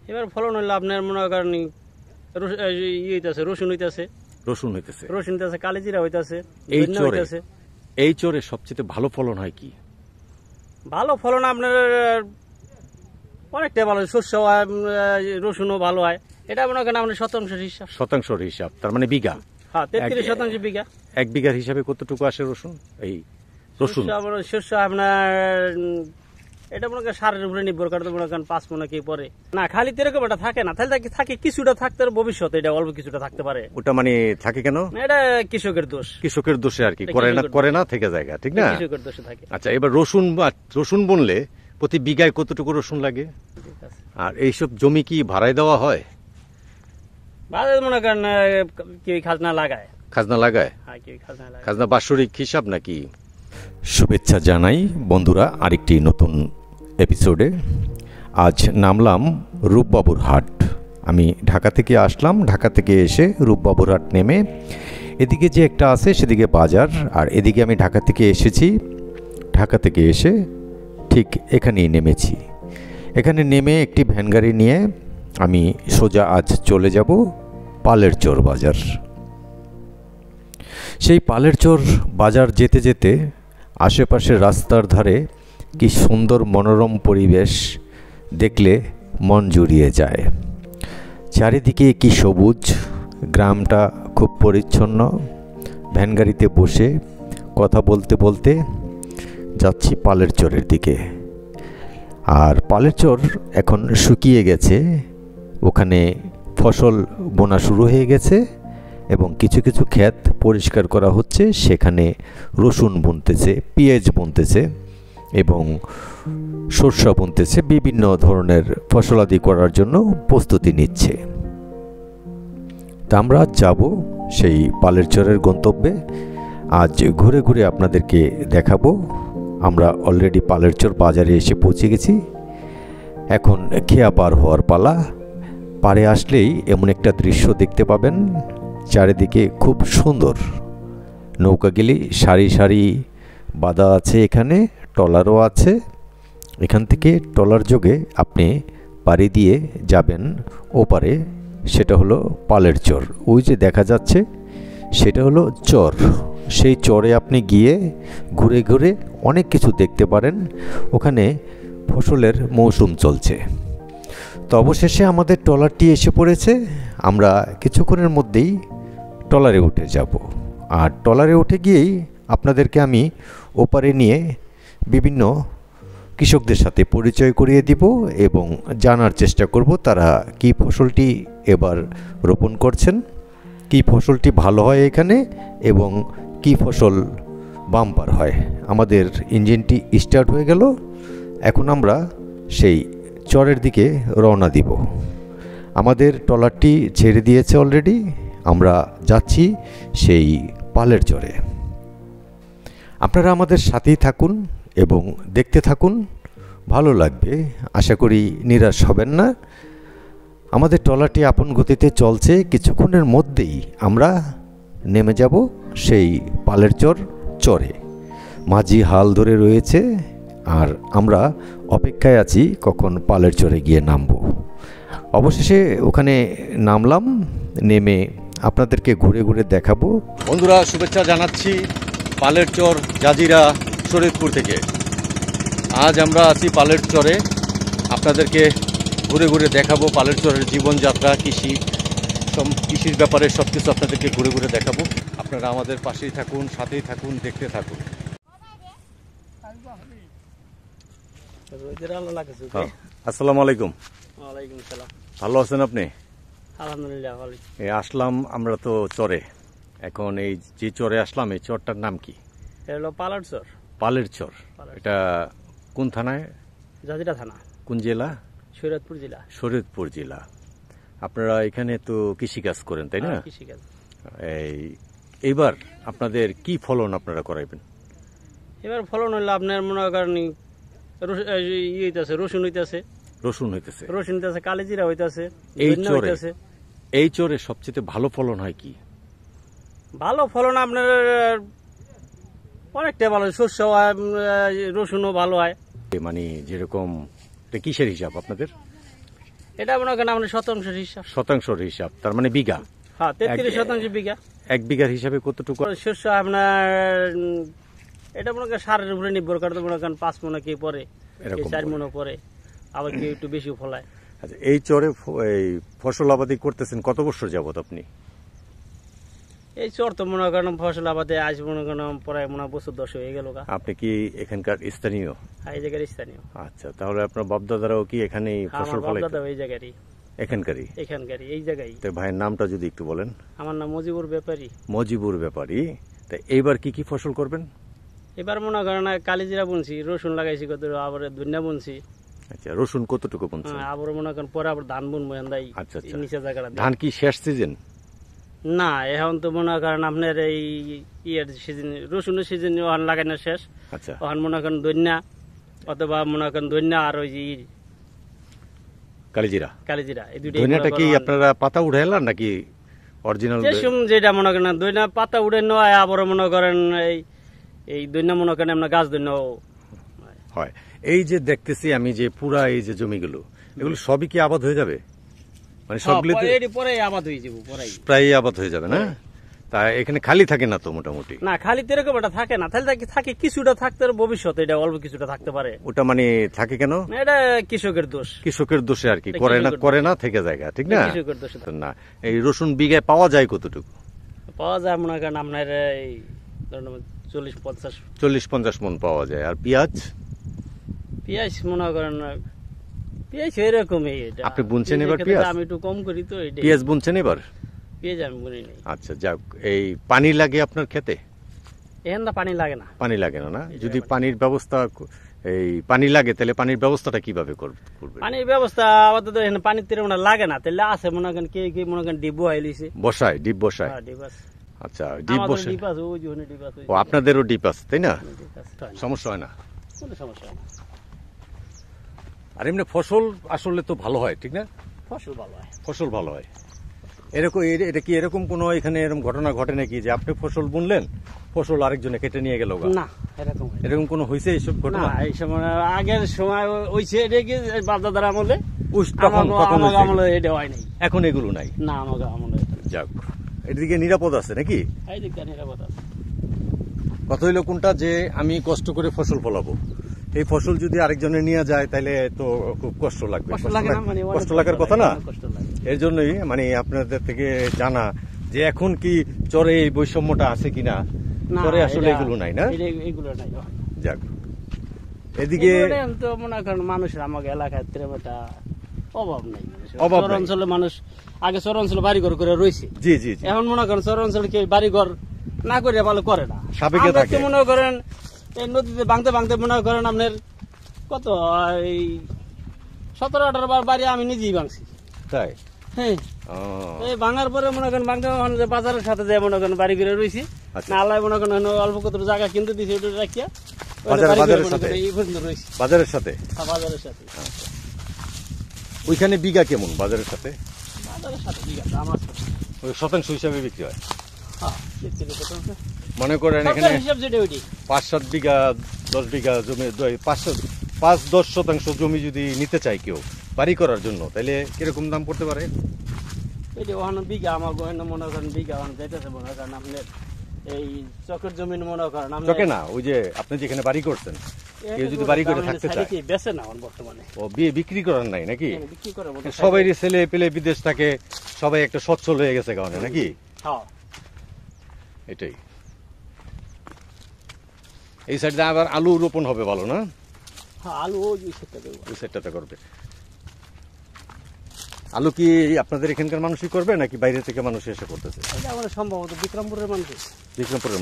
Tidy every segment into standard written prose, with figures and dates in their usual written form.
এবার ফলন হইলে আপনার মনে করেন হইতেছে রসুন হইতেছে রসুন হইতেছে কালিজিরা হইতেছে এই চরে সবচেয়ে ভালো ফলন হয় কি? ভালো ফলন আপনার অনেকটা ভালো, শস্য হয়, রসুনও ভালো হয়। এটা মনে করেন আপনার শতাংশের হিসাব, তার মানে বিঘা। হ্যাঁ, 33% বিঘা। 1 বিঘার হিসাবে কতটুকু আসে রসুন? শস্য আপনার এটা মনে করেন সারের উপরে নির্ভর করে, মনে করেন 5 মনে কি পরে না, খালি এরকম এটা থাকে না, তাহলে থাকে কিছুটা থাকতে ভবিষ্যতে, এটা অল্প কিছুটা থাকতে পারে। ওটা মানে থাকে কেন? এটা কৃষকের দোষে আর কি, করে না থেকে জায়গা, ঠিক না? কৃষকের দোষে থাকে। আচ্ছা, এবার রসুন বুনলে প্রতি বিঘায় কতটুকু রসুন লাগে? আর এইসব জমি কি ভাড়ায় দেওয়া হয়? মনে করেন কেউ খাজনা লাগায়। হ্যাঁ, খাজনা বাৎসরিক হিসাব নাকি? শুভেচ্ছা জানাই বন্ধুরা আরেকটি নতুন এপিসোডে। আজ নামলাম রূপবাবুর হাট। আমি ঢাকা থেকে আসলাম, ঢাকা থেকে এসে রূপবাবুর হাট নেমে এদিকে যে একটা আছে সেদিকে বাজার, আর এদিকে আমি ঢাকা থেকে এসেছি। ঢাকা থেকে এসে ঠিক এখানেই নেমেছি। এখানে নেমে একটি ভ্যান গাড়ি নিয়ে আমি সোজা আজ চলে যাব পালের চর বাজার। সেই পালের চর বাজার যেতে যেতে আশেপাশের রাস্তার ধারে কি সুন্দর মনোরম পরিবেশ দেখলে মন জুড়িয়ে যায়। চারিদিকে কি সবুজ, গ্রামটা খুব পরিচ্ছন্ন। ভ্যান গাড়িতে বসে কথা বলতে বলতে যাচ্ছি পালের চরের দিকে। আর পালের চর এখন শুকিয়ে গেছে, ওখানে ফসল বোনা শুরু হয়ে গেছে এবং কিছু কিছু ক্ষেত পরিষ্কার করা হচ্ছে, সেখানে রসুন বুনতেছে, পেঁয়াজ বুনতেছে এবং সরষে বুনতেছে, বিভিন্ন ধরনের ফসলাদি করার জন্য প্রস্তুতি নিচ্ছে। তা আমরা যাব সেই পালের চরের গন্তব্যে। আজ ঘুরে ঘুরে আপনাদেরকে দেখাবো। আমরা অলরেডি পালের চর বাজারে এসে পৌঁছে গেছি। এখন খেয়া পার হওয়ার পালা। পারে আসলেই এমন একটা দৃশ্য দেখতে পাবেন, চারিদিকে খুব সুন্দর নৌকাগুলি সারি সারি বাঁধা আছে, এখানে ট্রলারও আছে। এখান থেকে ট্রলার যোগে আপনি পাড়ি দিয়ে যাবেন ওপারে, সেটা হলো পালের চর। ওই যে দেখা যাচ্ছে সেটা হলো চর। সেই চরে আপনি গিয়ে ঘুরে ঘুরে অনেক কিছু দেখতে পারেন। ওখানে ফসলের মৌসুম চলছে। তো অবশেষে আমাদের ট্রলারটি এসে পড়েছে। আমরা কিছুক্ষণের মধ্যেই ট্রলারে উঠে যাব। আর ট্রলারে উঠে গিয়েই আপনাদেরকে আমি ওপারে নিয়ে বিভিন্ন কৃষকদের সাথে পরিচয় করিয়ে দিব এবং জানার চেষ্টা করব তারা কি ফসলটি এবার রোপণ করছেন, কি ফসলটি ভালো হয় এখানে এবং কি ফসল বাম্পার হয়। আমাদের ইঞ্জিনটি স্টার্ট হয়ে গেল। এখন আমরা সেই চরের দিকে রওনা দিব। আমাদের ট্রলারটি ছেড়ে দিয়েছে অলরেডি। আমরা যাচ্ছি সেই পালের চরে। আপনারা আমাদের সাথেই থাকুন এবং দেখতে থাকুন, ভালো লাগবে। আশা করি নিরাশ হবেন না। আমাদের ট্রলারটি আপন গতিতে চলছে। কিছুক্ষণের মধ্যেই আমরা নেমে যাব সেই পালের চরে। মাঝি হাল ধরে রয়েছে আর আমরা অপেক্ষায় আছি কখন পালের চরে গিয়ে নামব। অবশেষে ওখানে নামলাম। নেমে আপনাদেরকে ঘুরে ঘুরে দেখাবো। বন্ধুরা, শুভেচ্ছা জানাচ্ছি পালের চর জাজিরা শরীয়তপুর থেকে। আজ আমরা আছি পালের চরে। আপনাদেরকে ঘুরে ঘুরে দেখাবো পালের চরের জীবনযাত্রা, কৃষির ব্যাপারে সব কিছু আপনাদেরকে ঘুরে ঘুরে দেখাবো। আপনারা আমাদের পাশেই থাকুন, সাথেই থাকুন, দেখতে থাকুন। আসসালামু আলাইকুম। ওয়ালাইকুম সালাম। ভালো আছেন আপনি? আলহামদুলিল্লাহ ভালো। আসলাম আমরা তো চরে। এখন এই যে চরে আসলাম, এই চরটার নাম কি? এটা হলো পালের চর। পালের চর। এটা কোন থানায়? জাজিরা থানা। কোন জেলা? শরীয়তপুর জেলা। আপনারা এখানে তো কৃষিকাজ করেন, তাই না? কৃষিকাজ। এইবার আপনাদের কি ফলন আপনারা করাইবেন? এবার ফলন হইলে আপনার মনে করেন রসুন হইতেছে, কালিজিরা হইতেছে। এই চরে সবচেয়ে ভালো ফলন হয় কি? ভালো ফলন আপনার অনেকটা ভালো, শস্য হয়, রসুনও ভালো হয়। মানে যেরকম কিসের হিসাব আপনাদের? এটা মনে করেন আপনার শতাংশের হিসাব। শতাংশের হিসাব, তার মানে বিঘা। হ্যাঁ, 33 বিঘা। 1 বিঘার হিসাবে কতটুকু? শস্য আপনার এটা মনে করেন সারের উপরে নির্ভর করে, মনে করেন 5 মণ কি পরে, 4 মণ পরে, আবার কেউ একটু বেশি ফলায়। আচ্ছা, এই চরে এই ফসল আবাদি করতেছেন কত বছর যাবত আপনি? এই চর তো মনে করেন ফসল আবাদে আজ মনে করেন প্রায় বছর 10 হয়ে গেল। আপনি কি এখানকার স্থানীয়? এই জায়গার স্থানীয়। আচ্ছা, তাহলে আপনার বাপদাদারাও কি এখানেই ফসল ফলাইতো? বাপদাদা এই জায়গারই, এখানকারই এই জায়গায়। তো ভাইয়ের নামটা যদি একটু বলেন। আমার নাম মজিবুর ব্যাপারী। মজিবুর ব্যাপারী। তা এইবার কি কি ফসল করবেন? এবার মনে করেন কালিজিরা বুনছি, রসুন লাগাইছি, কত আবার ধনিয়া বুনছি। আচ্ছা, রসুন কতটুকু বুনছেন? আবার মনে করেন পরে আবার ধান বুনবো। আচ্ছা, নিচে জায়গাটা ধান কি শেষ সিজন? না, এখন তো মনে করেন আপনার এই ইয়ের সিজন, রসুনের সিজন ওখান লাগানো শেষ। আচ্ছা, ওখান মনে করেন ধনিয়া, অথবা মনে করেন ধনিয়া আর ওই কালিজিরা। এই দুটো। ধনিয়াটা কি আপনারা পাতা উঠাইলেন নাকি অরিজিনাল? যেটা মনে করেন ধনিয়া পাতা উঠে নেওয়া, আবার মনে করেন এই ধনিয়া মনে করেন আপনার গাছ ধনিয়া হয়। এই যে দেখতেছি আমি যে পুরা এই যে জমিগুলো, এগুলো সবই কি আবাদ হয়ে যাবে? মানে সবগুলো পরে আবাদ হয়ে যাবো, প্রায় আবাদ হয়ে যাবে না? তা এখানে খালি থাকে না তো মোটামুটি? না, খালি তো এরকম এটা থাকে না। তাহলে থাকে কিছুটা থাকতে ভবিষ্যতে, এটা অল্প কিছুটা থাকতে পারে। ওটা মানে থাকে কেন? এটা কৃষকের দোষ। কৃষকের দোষে আর কি, করে না থেকে জায়গা, ঠিক না? কৃষকের দোষে না। এই রসুন বিঘায় পাওয়া যায় কতটুকু? পাওয়া যায় মনে করেন আপনার এই 40-50 মণ পাওয়া যায়। আর পেঁয়াজ মনে করেন পেঁয়াজ এরকমই। আপনি বুনছেন এবার পেঁয়াজ? আমি একটু কম করি তো। পেঁয়াজ বুনছেন এবার? পেঁয়াজ আমি বুনি নাই। আচ্ছা, যাক। এই পানি লাগে আপনার খেতে? এখানটা পানি লাগে না। পানি লাগে না? যদি পানির ব্যবস্থা এই পানি লাগে, তাহলে পানির ব্যবস্থাটা কিভাবে করবে? পানির ব্যবস্থা আপাতত এখানে পানির তীরে লাগে না, তাহলে আছে মনে করেন কে মনে করেন ডিপ বসাইছে। ডিপ বসায়। আচ্ছা, ডিপ বসায়। ও, আপনাদেরও ডিপ আছে, তাই না? সমস্যা হয় না? কোনো সমস্যা হয় না। আর এমনি ফসল আসলে তো ভালো হয়, ঠিক না? ফসল ভালো হয়। এরকম এটা কি এরকম কোনো এখানে এরকম ঘটনা ঘটে নাকি যে আপনি ফসল বুনলেন, ফসল আরেকজনে কেটে নিয়ে গেল? না, এরকম কোনো হয়েছে এইসব ঘটনা? এই সময় আগের সময় হইছে, এটা কি বাপদাদার আমলে, এটা হয় নাই। এখন এগুলো নাই? না, আমাকে আমলে। যাক, এদিকে নিরাপদ আছে নাকি? এইদিকে নিরাপদ আছে। কথা হইলো কোনটা, যে আমি কষ্ট করে ফসল ফলাবো, এই ফসল যদি আরেকজনে নিয়ে যায় তাহলে তো খুব কষ্ট লাগবে। কষ্ট লাগার কথা না? এর জন্যই মানে আপনাদের থেকে জানা যে এখন কি চরে এই বৈষম্যটা আছে কিনা। চরে আসলে এগুলো নাই না? যাক, এদিকে তো মনে করেন মানুষের আমাকে এলাকায় অভাব নাই। অভাব শহর অঞ্চলে মানুষ আগে শহর অঞ্চলে বাড়িঘর করে রয়েছে। জি জি। এখন মনে করেন শহর অঞ্চলে কি বাড়িঘর না করে ভালো করে না। সাবেকে থাকে মনে করেন এই নদীতে ভাঙতে মনে করেন আপনার কত এই 17-18 বার বাড়ি আমি নিজেই ভাঙছি। তাই? হ্যাঁ। এই ভাঙার পরে মনে করেন ভাঙতে বাজারের সাথে যে মনে করেন বাড়ি করে রয়েছি। না আল্লাহ মনে করেন অল্প কত জায়গা কিনতে দিয়েছি, ওটা রাখিয়া বাজারের সাথে। বাজারের সাথে ওইখানে বিঘা কেমন? বাজারের সাথে ওই শতাংশ হিসাবে বিক্রি হয়? মনে করেন এখানে 5-7 বিঘা 10 বিঘা জমি, 5-10 শতাংশ জমি যদি নিতে চাই কেউ বাড়ি করার জন্য, তাহলে কিরকম দাম পড়তে পারে? বিঘা আমার মনে করেন বিঘা যাইতেছে মনে করেন আপনার এই চকের জমি মনে করেন চকে না, ওই যে আপনি যেখানে বাড়ি করছেন, কেউ যদি বাড়ি করে থাকতে চায় বেচে না বর্তমানে। ও, বিক্রি করার নাই নাকি? সবাই ছেলে পেলে বিদেশ থাকে, সবাই একটা সচ্ছল হয়ে গেছে কারণে নাকি? এটাই। এই সাইডে আবার আলু রোপণ হবে ভালো না? আলু ওই সেটটাতে করবে। আলু কি আপনাদের এখানকার মানুষই করবে নাকি বাইরে থেকে মানুষ এসে করতেছে? সম্ভবত বিক্রমপুরের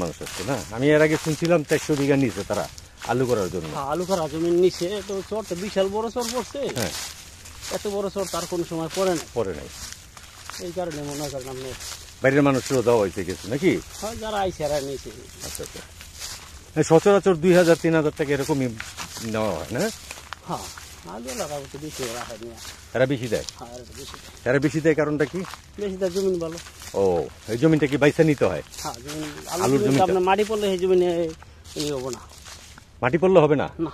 মানুষ আসছে না? আমি এর আগে শুনছিলাম 400 বিঘা নিচে তারা আলু করার জন্য। আলু করার জমি নিচে তো চরটা বিশাল বড় চর পড়ছে। হ্যাঁ, এত বড় চর তার কোন সময় পড়ে নাই। এই কারণে মনে করেন আপনি বাইরের মানুষেরও দেওয়া হয়েছে কিছু নাকি? যারা আইসে এরা নিয়েছে। আচ্ছা আচ্ছা। সচরাচর 2000-3000 টাকা এরকমই নেওয়া হয় না? হ্যাঁ, এরা বেশি দেয়। এরা বেশি দেয় কারণটা কি? বেশি দেয় জমিন ভালো। ও, এই জমিটা কি বাইসা নিতে হয়? হ্যাঁ, আলুর জমি মাটি পড়লে এই জমি হবো না। মাটি পড়লে হবে না? না।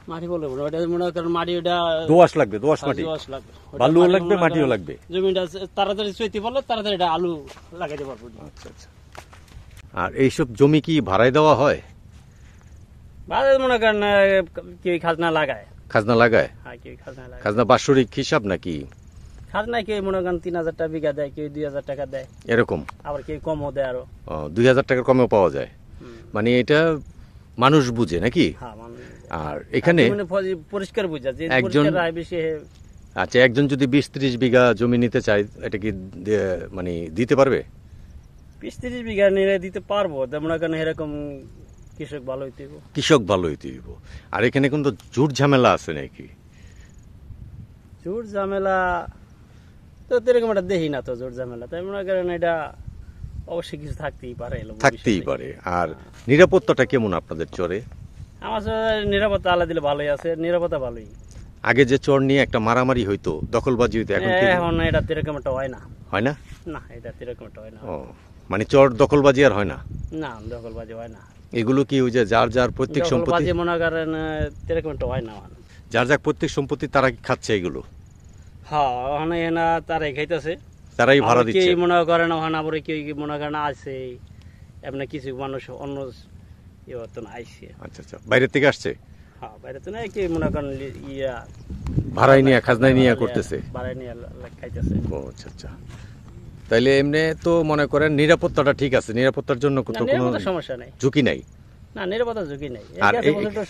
মাটি বলে ওটা মনে করেন মাটি ওটা দোআঁশ লাগবে, দোআঁশ মাটি, দোআঁশ লাগবে, ওটা বালুও মাটি লাগবে, মনে মাটিও করেন লাগবে। জমিটা তাড়াতাড়ি চৈতে পারলে তাড়াতাড়ি এটা আলু লাগাইতে পারবো। আচ্ছা আচ্ছা। আর এইসব জমি কি ভাড়ায় দেওয়া হয়? বাজারে মনে করেন কেউ খাজনা লাগায়। খাজনা লাগায়? হ্যাঁ, কেউ খাজনা লাগায়। খাজনা বাৎসরিক হিসাব নাকি? খাজনা কেউ মনে করেন 3000 টাকা বিঘা দেয়, কেউ 2000 টাকা দেয়, এরকম? আবার কেউ কমও দেয় আরো। 2000 টাকার কমেও পাওয়া যায়, মানে এটা মানুষ বুঝে নাকি? হ্যাঁ, মানুষ। আর এখানে পরিষ্কার বুঝা যে একজন বেশি। আচ্ছা, একজন যদি 20-30 বিঘা জমি নিতে চায়, এটা কি মানে দিতে পারবে? 20-30 বিঘা নিলে দিতে পারবো, মনে করেন এরকম কৃষক ভালো হইতে হইব। কৃষক ভালো হইতে হইব। আর এখানে কিন্তু ঝুট ঝামেলা আছে নাকি? ঝুট ঝামেলা তো এরকম একটা দেখি না তো, ঝুট ঝামেলা তাই মনে করেন এটা অবশ্যই কিছু থাকতেই পারে। থাকতেই পারে। আর নিরাপত্তাটা কেমন আপনাদের চরে? আমার নিরাপত্তা আল্লাহ দিলে ভালোই আছে, নিরাপত্তা ভালোই। আগে যে চর নিয়ে একটা মারামারি হইতো, দখলবাজি হইতো, এখন এটা এরকম একটা হয় না। হয় না? না, এটা এরকম একটা হয় না। ও, মানে চর দখলবাজি আর হয় না? না, দখলবাজি হয় না। এগুলো কি ওই যে যার যার প্রত্যেক সম্পত্তি মনে করেন এরকম একটা হয় না। যার যার প্রত্যেক সম্পত্তি তারা কি খাচ্ছে এগুলো? হ্যাঁ, ওখানে এনা তারাই খাইতেছে, তারাই ভাড়া দিচ্ছে। মনে করেন ওখানে আবার কেউ মনে করেন আছে এমনি কিছু মানুষ অন্য আইসে। আচ্ছা আচ্ছা, বাইরের থেকে আসছে? হ্যাঁ, বাইরে তো না, কি মনে করেন ভাড়াই নিয়ে, খাজনাই নিয়ে করতেছে, ভাড়াই নিয়ে খাইতেছে। ও আচ্ছা আচ্ছা। তাইলে এমনি তো মনে করেন নিরাপত্তাটা ঠিক আছে, নিরাপত্তার জন্য কোনো সমস্যা নাই, ঝুঁকি নাই? না, নিরাপত্তা ঝুঁকি নাই। আর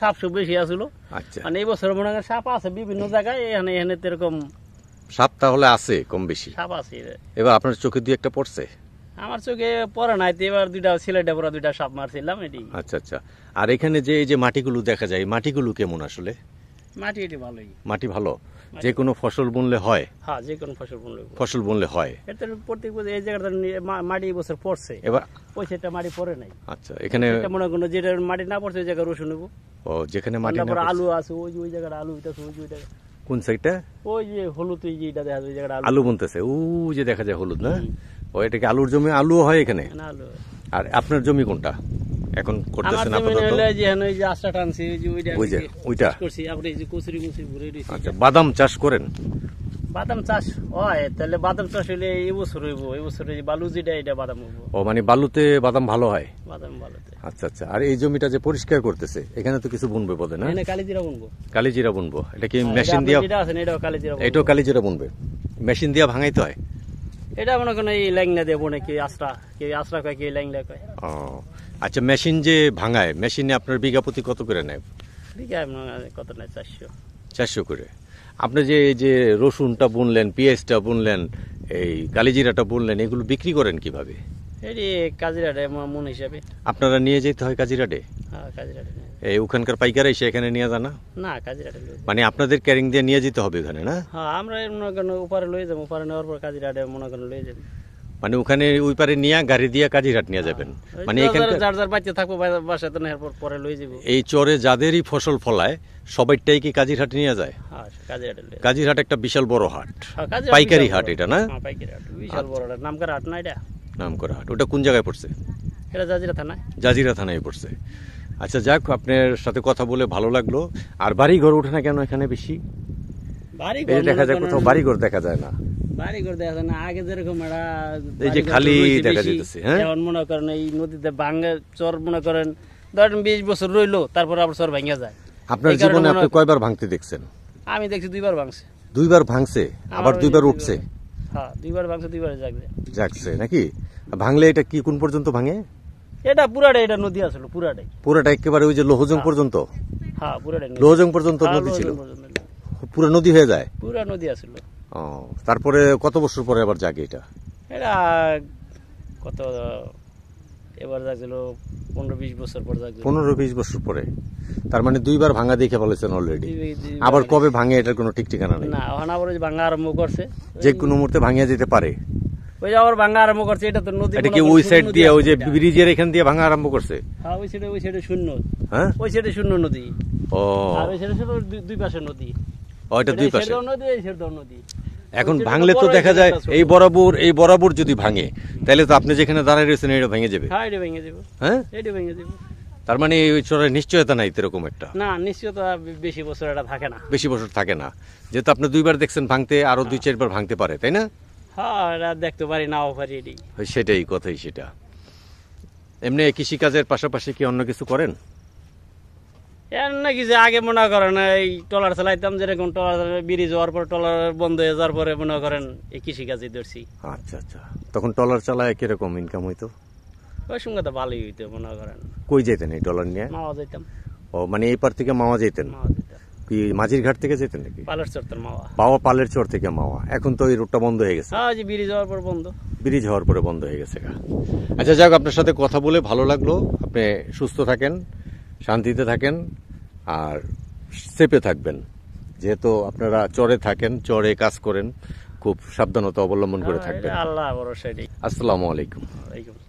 সাপ সুপ বেশি আসলো। আচ্ছা, মানে এই বছর মনে করেন সাপ আছে বিভিন্ন জায়গায়, এখানে এখানে এরকম সাপ তাহলে আছে কম বেশি? সাপ আছে। এবার আপনার চোখে দুই একটা পড়ছে? আমার চোখে পড়ে নাই, এবার দুইটা সিলেটে পড়া দুইটা সাপ মারছিলাম এটি। আচ্ছা আচ্ছা। আর এখানে যে এই যে মাটিগুলো দেখা যায়, মাটিগুলো কেমন আসলে? মাটি এটি ভালোই। মাটি ভালো? যে কোনো ফসল বুনলে হয়? হ্যাঁ, যে কোনো ফসল বুনলে হয়। এটা প্রত্যেক বছর এই জায়গাটা মাটি এই বছর পড়ছে, এবার ওই সেটা মাটি পড়ে নাই। আচ্ছা, এখানে মনে করেন যেটা মাটি না পড়ছে ওই জায়গায় রসুন নেবো। ও, যেখানে মাটি না পড়ছে আলু আছে, ওই যে ওই জায়গাটা আলু হইতাছে, ওই যে ওই জায়গা। কোন সাইডটা? ওই যে হলুদ, ওই যেটা দেখা যায় ওই জায়গাটা আলু বুনতেছে, ও যে দেখা যায় হলুদ না? ও, এটা কি আলুর জমি? আলুও হয় এখানে? আলু। আর আপনার জমি কোনটা এখন করতেছেন আপাতত? ওইটা করছি। আচ্ছা, বাদাম চাষ করেন? বাদাম চাষ হয়, তাহলে বাদাম চাষ হইলে এই বছর হইব, এই বছর বালু যেটা এটা বাদাম হইব। ও, মানে বালুতে বাদাম ভালো হয়? বাদাম বালুতে। আচ্ছা আচ্ছা। আর এই জমিটা যে পরিষ্কার করতেছে, এখানে তো কিছু বুনবে বোধ হয় না? কালিজিরা বুনবো। কালিজিরা বুনবো? এটা কি মেশিন দিয়া? এটাও কালিজিরা বুনবে? মেশিন দিয়া ভাঙাইতে হয়? এটা মনে করেন এই ল্যাংলা দেবো নাকি আশ্রা, কেউ আশ্রা কয়, কেউ ল্যাংলা কয়। ও আচ্ছা, মেশিন যে ভাঙায়, মেশিনে আপনার বিঘা প্রতি কত করে নেয়? বিঘা কত নেয়? 400 করে। আপনি যে এই যে রসুনটা বুনলেন, পেঁয়াজটা বুনলেন, এই কালিজিরাটা বুনলেন, এগুলো বিক্রি করেন কিভাবে? এটি কাজিরাটে মন হিসাবে। আপনারা নিয়ে যেতে হয় কাজিরাটে? হ্যাঁ, কাজিরাটে। এই ওখানকার পাইকারা এসে এখানে নিয়ে যান না? না, কাজিরাটে মানে আপনাদের ক্যারিং দিয়ে নিয়ে যেতে হবে ওখানে না? হ্যাঁ, আমরা মনে করেন উপরে লয়ে যাবো, উপরে নেওয়ার পর কাজিরাটে মনে করেন লয়ে যাবো। মানে ওখানে ওই পারে নিয়ে গাড়ি দিয়ে কাজিরহাট নিয়ে যাবেন? মানে এখানে যার যার বাচ্চা থাকবো বাসায় তো নেওয়ার পর পরে লয়ে যাবো। এই চরে যাদেরই ফসল ফলায় সবাইটাই কি কাজিরহাট নিয়ে যায়? হ্যাঁ, কাজিরহাটে। কাজিরহাট একটা বিশাল বড় হাট, পাইকারি হাট এটা না? হ্যাঁ, পাইকারি হাট, বিশাল বড় হাট, নামকরা হাট না এটা? নামকরা হাট। ওটা কোন জায়গায় পড়ছে? এটা জাজিরা থানায়। জাজিরা থানায় পড়ছে। আচ্ছা, যাক, আপনার সাথে কথা বলে ভালো লাগলো। আর বাড়ি ঘর ওঠে না কেন এখানে বেশি? বাড়িঘর দেখা যায় কোথাও বাড়িঘর দেখা যায় না। বাড়িঘর দেখা যায় না, আগে যেরকম এই যে খালি দেখা যেতেছে। হ্যাঁ, এখন মনে করেন এই নদীতে ভাঙ্গে চর মনে করেন ধরেন 20 বছর রইলো, তারপর আবার চর ভাঙ্গা যায়। আপনার জীবনে আপনি কয়বার ভাঙতে দেখছেন? আমি দেখছি 2বার ভাঙছে। 2বার ভাঙছে? আবার 2বার উঠছে? হ্যাঁ, 2বার ভাঙছে, 2বার জাগছে নাকি? ভাঙলে এটা কি কোন পর্যন্ত ভাঙে? এটা পুরাটাই, এটা নদী আসলে পুরাটাই। পুরাটা একেবারে ওই যে লোহজং পর্যন্ত? হ্যাঁ, পুরাটাই লোহজং পর্যন্ত নদী ছিল? পুরো নদী হয়ে যায়? পুরা নদী আসলে। ও, তারপরে কত বছর পরে আবার জাগে এটা? এটা কত এবার জাগছিল 15-20 বছর পর জাগছিল। 15-20 বছর পরে? তার মানে 2বার ভাঙা দেখে বলেছেন অলরেডি। আবার কবে ভাঙে এটার কোনো ঠিক ঠিকানা নেই? না, এখন আবার ভাঙা আরম্ভ করছে, যে কোনো মুহূর্তে ভাঙিয়া যেতে পারে। ওই আবার ভাঙা আরম্ভ করছে। এটা তো নদী, এটা কি ওই সাইড দিয়ে ওই যে ব্রিজের এখান দিয়ে ভাঙা আরম্ভ করছে? হ্যাঁ, ওই সাইডে শূন্য। হ্যাঁ, ওই সাইডে শূন্য নদী। ও, আর ওই সাইডে শুধু দুই পাশে নদী। ওইটা দুই পাশে নদী, এই সাইডে নদী। এখন ভাঙলে তো দেখা যায় এই বরাবর যদি ভাঙে, তাহলে তো আপনি যেখানে দাঁড়ায় রয়েছেন এটা ভেঙে যাবে। হ্যাঁ, এটা ভেঙে যাবে। হ্যাঁ, এটা ভেঙে যাবে। তার মানে ওই চরের নিশ্চয়তা নাই এরকম একটা, না নিশ্চয়তা বেশি বছর এটা থাকে না। বেশি বছর থাকে না, যেহেতু আপনি 2বার দেখছেন ভাঙতে, আরো 2-4বার ভাঙতে পারে, তাই না? হ্যাঁ এটা দেখতে পারি নাও পারি এটি। সেটাই কথাই সেটা। এমনি কৃষিকাজের পাশাপাশি কি অন্য কিছু করেন? এর নাকি যে আগে মনে করেন এই ট্রলার চালাইতাম, যেরকম ট্রলার ব্রিজ হওয়ার পর ট্রলার বন্ধ হয়ে যাওয়ার পরে মনে করেন এই কৃষিকাজে ধরছি। আচ্ছা আচ্ছা, তখন ট্রলার চালায় কিরকম ইনকাম হইতো? ওই সঙ্গে তো ভালোই হইতো মনে করেন। কই যেতেন এই ট্রলার নিয়ে? মাওয়া যাইতাম। ও মানে এই পার থেকে মাওয়া যেতেন? মাওয়া যাইতাম। কি মাঝির ঘাট থেকে যেতেন নাকি? পালের চর মাওয়া। পালের চর থেকে মাওয়া। এখন তো এই রুটটা বন্ধ হয়ে গেছে। হ্যাঁ যে ব্রিজ হওয়ার পর বন্ধ। ব্রিজ হওয়ার পরে বন্ধ হয়ে গেছে। আচ্ছা যাক, আপনার সাথে কথা বলে ভালো লাগলো। আপনি সুস্থ থাকেন, শান্তিতে থাকেন আর সেফে থাকবেন। যেহেতু আপনারা চরে থাকেন, চরে কাজ করেন, খুব সাবধানতা অবলম্বন করে থাকবেন। আল্লাহ ভরসা। আসসালামু আলাইকুম। ওয়ালাইকুম আসসালাম।